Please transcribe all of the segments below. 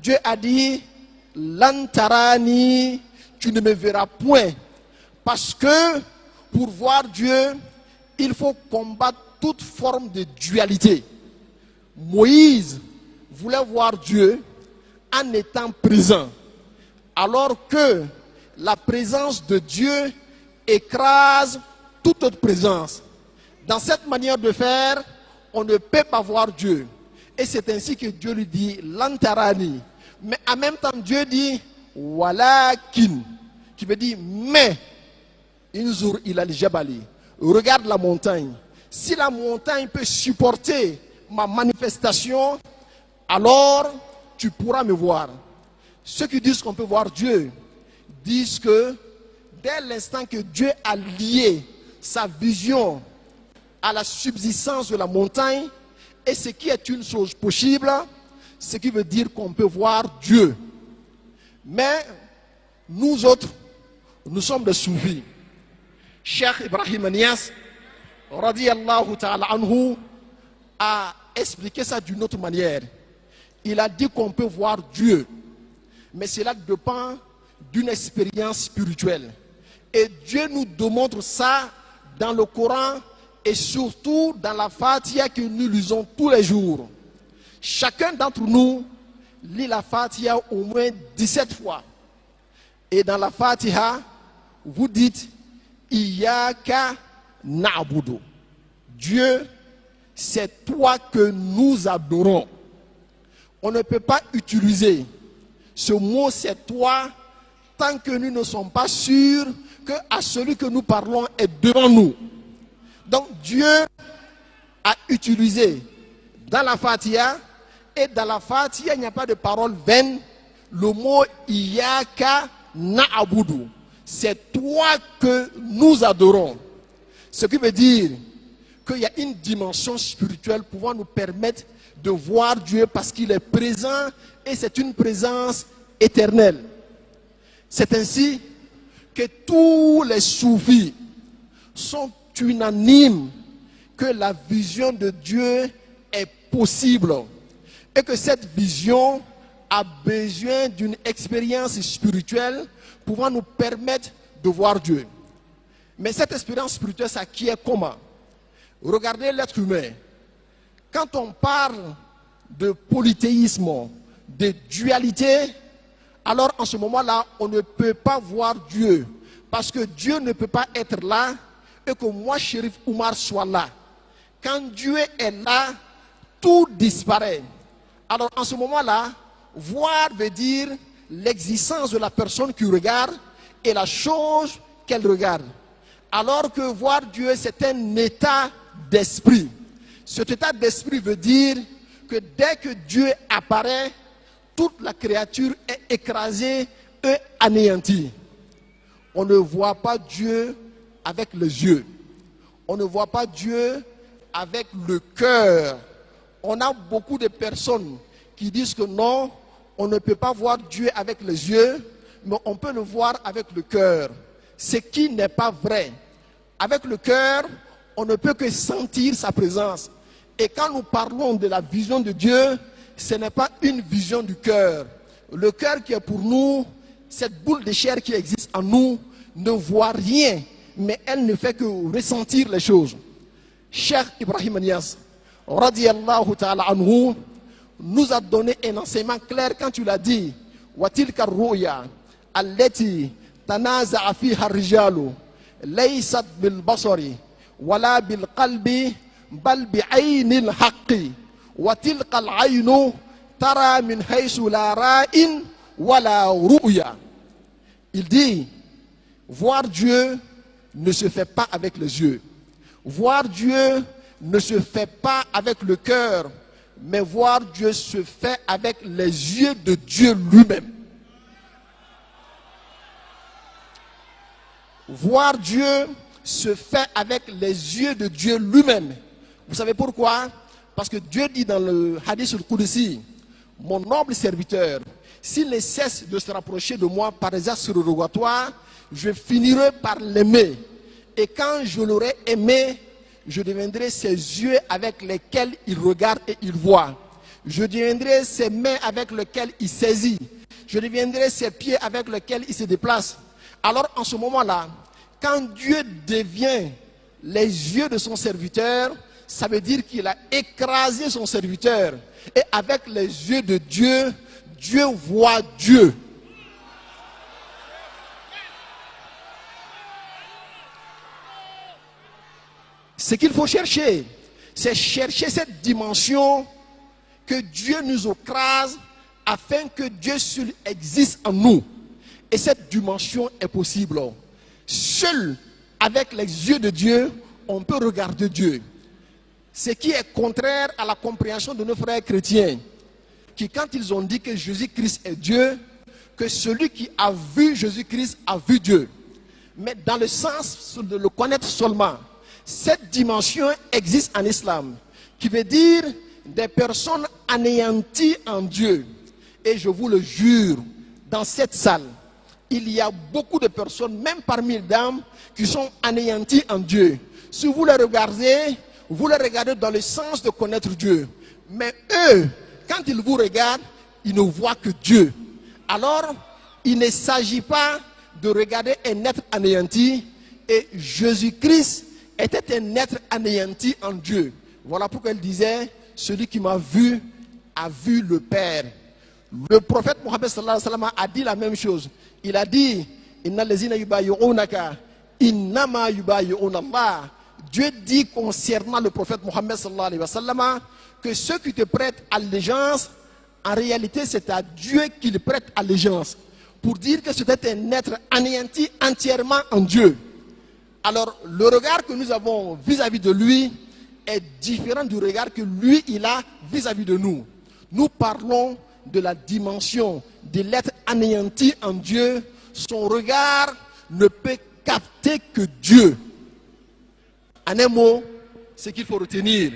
Dieu a dit, Lantarani, tu ne me verras point. Parce que pour voir Dieu, il faut combattre toute forme de dualité. Moïse voulait voir Dieu en étant présent, alors que la présence de Dieu écrase toute autre présence. Dans cette manière de faire, on ne peut pas voir Dieu. Et c'est ainsi que Dieu lui dit, Lantarani. Mais en même temps, Dieu dit, Walakin, qui veut dire, mais, Inzur ilal jabali, regarde la montagne. Si la montagne peut supporter ma manifestation, alors tu pourras me voir. Ceux qui disent qu'on peut voir Dieu disent que dès l'instant que Dieu a lié sa vision à la subsistance de la montagne, et ce qui est une chose possible, ce qui veut dire qu'on peut voir Dieu. Mais nous autres, nous sommes des soufis. Cheikh Ibrahim Niasse, radiyallahu ta'ala anhu, a expliqué ça d'une autre manière. Il a dit qu'on peut voir Dieu, mais cela dépend d'une expérience spirituelle. Et Dieu nous démontre ça dans le Coran et surtout dans la Fatiha que nous lisons tous les jours. Chacun d'entre nous lit la Fatiha au moins 17 fois. Et dans la Fatiha, vous dites Iyaka na'budu. Dieu, c'est toi que nous adorons. On ne peut pas utiliser ce mot c'est toi tant que nous ne sommes pas sûrs que à celui que nous parlons est devant nous. Donc Dieu a utilisé dans la Fatiha, et dans la Fatiha il n'y a pas de parole vaine, le mot Iyaka na'budu. C'est toi que nous adorons. Ce qui veut dire qu'il y a une dimension spirituelle pouvant nous permettre de voir Dieu parce qu'il est présent et c'est une présence éternelle. C'est ainsi que tous les soufis sont unanimes que la vision de Dieu est possible et que cette vision a besoin d'une expérience spirituelle pouvant nous permettre de voir Dieu. Mais cette expérience spirituelle s'acquiert comment? Regardez l'être humain. Quand on parle de polythéisme, de dualité, alors en ce moment-là, on ne peut pas voir Dieu. Parce que Dieu ne peut pas être là et que moi, Chérif Oumar, soit là. Quand Dieu est là, tout disparaît. Alors en ce moment-là, voir veut dire l'existence de la personne qui regarde et la chose qu'elle regarde. Alors que voir Dieu, c'est un état d'esprit. Cet état d'esprit veut dire que dès que Dieu apparaît, toute la créature est écrasée et anéantie. On ne voit pas Dieu avec les yeux. On ne voit pas Dieu avec le cœur. On a beaucoup de personnes qui disent que non, on ne peut pas voir Dieu avec les yeux, mais on peut le voir avec le cœur. Ce qui n'est pas vrai. Avec le cœur, on ne peut que sentir sa présence. Et quand nous parlons de la vision de Dieu, ce n'est pas une vision du cœur. Le cœur qui est pour nous, cette boule de chair qui existe en nous, ne voit rien, mais elle ne fait que ressentir les choses. Cheikh Ibrahim Niasse, radiyallahu ta'ala anhu, nous a donné un enseignement clair quand tu l'as dit. وَتِلْكَ الرُّؤْيَا الَّتِي تَنَازَعَ فِيهَا الرِّجَالُ لَيْسَتْ بِالْبَصَرِ وَلَا بِالْقَلْبِ بَلْ بِعَيْنِ الْحَقِّ وَتِلْكَ الْعَيْنُ تَرَى مِنْ حَيْثُ لَا رَائٍ وَلَا رُؤْيَا. Il dit, voir Dieu ne se fait pas avec les yeux. Voir Dieu ne se fait pas avec le cœur. Mais voir Dieu se fait avec les yeux de Dieu lui-même. Voir Dieu se fait avec les yeux de Dieu lui-même. Vous savez pourquoi? Parce que Dieu dit dans le hadith al-Qudsi, mon noble serviteur, s'il ne cesse de se rapprocher de moi par des actes surrogatoires, je finirai par l'aimer. Et quand je l'aurai aimé, je deviendrai ses yeux avec lesquels il regarde et il voit. Je deviendrai ses mains avec lesquelles il saisit. Je deviendrai ses pieds avec lesquels il se déplace. Alors en ce moment-là, quand Dieu devient les yeux de son serviteur, ça veut dire qu'il a écrasé son serviteur. Et avec les yeux de Dieu, Dieu voit Dieu. Ce qu'il faut chercher, c'est chercher cette dimension que Dieu nous écrase afin que Dieu seul existe en nous. Et cette dimension est possible. Seul avec les yeux de Dieu, on peut regarder Dieu. Ce qui est contraire à la compréhension de nos frères chrétiens, qui quand ils ont dit que Jésus-Christ est Dieu, que celui qui a vu Jésus-Christ a vu Dieu. Mais dans le sens de le connaître seulement, cette dimension existe en islam, qui veut dire des personnes anéanties en Dieu. Et je vous le jure, dans cette salle, il y a beaucoup de personnes, même parmi les dames, qui sont anéanties en Dieu. Si vous les regardez dans le sens de connaître Dieu. Mais eux, quand ils vous regardent, ils ne voient que Dieu. Alors, il ne s'agit pas de regarder un être anéanti. Et Jésus-Christ était un être anéanti en Dieu. Voilà pourquoi il disait, celui qui m'a vu a vu le Père. Le prophète Mohammed sallallahu alayhi wa sallam a dit la même chose. Il a dit, Inna lezina yubayyunaka, innama yubayyuna Allah. Dieu dit concernant le prophète Mohammed sallallahu alayhi wa sallam que ceux qui te prêtent allégeance, en réalité c'est à Dieu qu'ils prêtent allégeance. Pour dire que c'était un être anéanti entièrement en Dieu. Alors le regard que nous avons vis-à-vis de lui est différent du regard que lui il a vis-à-vis de nous. Nous parlons de la dimension de l'être anéanti en Dieu. Son regard ne peut capter que Dieu. En un mot, ce qu'il faut retenir,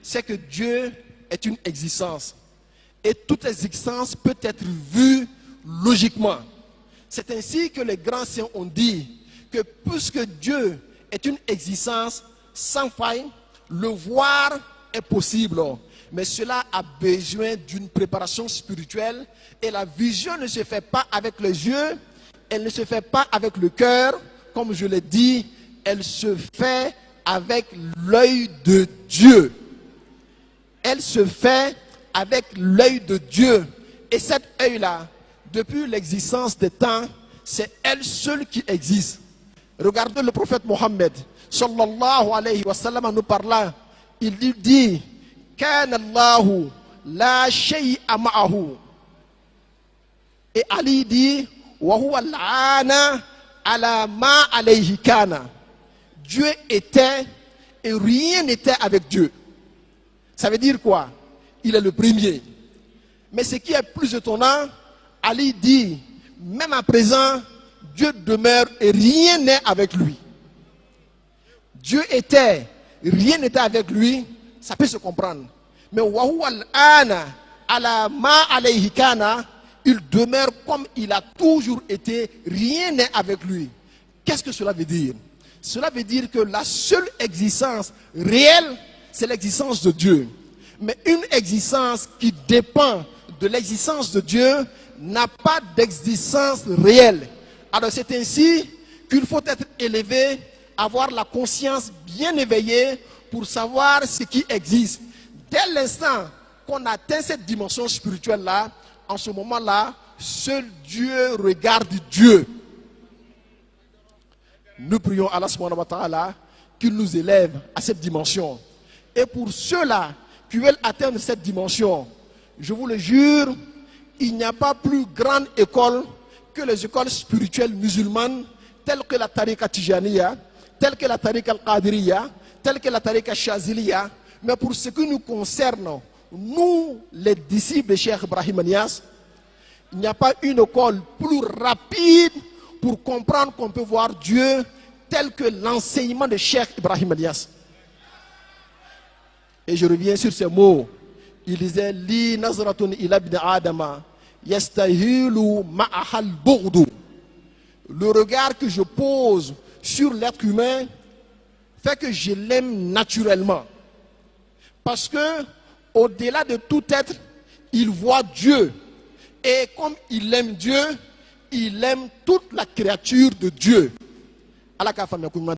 c'est que Dieu est une existence. Et toute existence peut être vue logiquement. C'est ainsi que les grands saints ont dit que puisque Dieu est une existence sans faille, le voir est possible. Mais cela a besoin d'une préparation spirituelle. Et la vision ne se fait pas avec les yeux, elle ne se fait pas avec le cœur, comme je l'ai dit, elle se fait avec l'œil de Dieu. Elle se fait avec l'œil de Dieu. Et cet œil-là, depuis l'existence des temps, c'est elle seule qui existe. Regardez le prophète Mohammed, sallallahu alayhi wa sallam, nous parlant. Il dit, Kana Allahu la shay'a ma'ahu. Et Ali dit, wa huwa al-ana ala ma alayhi kana. Dieu était et rien n'était avec Dieu. Ça veut dire quoi? Il est le premier. Mais ce qui est plus étonnant, Ali dit, même à présent, Dieu demeure et rien n'est avec lui. Dieu était, rien n'était avec lui, ça peut se comprendre. Mais wahuwa al-ana ala ma alayhi kana, il demeure comme il a toujours été, rien n'est avec lui. Qu'est-ce que cela veut dire? Cela veut dire que la seule existence réelle, c'est l'existence de Dieu. Mais une existence qui dépend de l'existence de Dieu n'a pas d'existence réelle. Alors c'est ainsi qu'il faut être élevé, avoir la conscience bien éveillée pour savoir ce qui existe. Dès l'instant qu'on atteint cette dimension spirituelle-là, en ce moment-là, seul Dieu regarde Dieu. Nous prions Allah subhanahu wa ta'ala qu'il nous élève à cette dimension. Et pour ceux-là qui veulent atteindre cette dimension, je vous le jure, il n'y a pas plus grande école que les écoles spirituelles musulmanes, telles que la tariqa Tijaniya, telles que la tariqa al-Qadiriya, telles que la tariqa Shaziliya. Mais pour ce qui nous concerne, nous, les disciples de Cheikh Ibrahim Niasse, il n'y a pas une école plus rapide pour comprendre qu'on peut voir Dieu tel que l'enseignement de Cheikh Ibrahim Niasse. Et je reviens sur ces mots. Il disait, Li nazratun ila ibn Adama, yastahilu ma'ahal bourdu. Le regard que je pose sur l'être humain fait que je l'aime naturellement. Parce que, au-delà de tout être, il voit Dieu. Et comme il aime Dieu, il aime toute la créature de Dieu.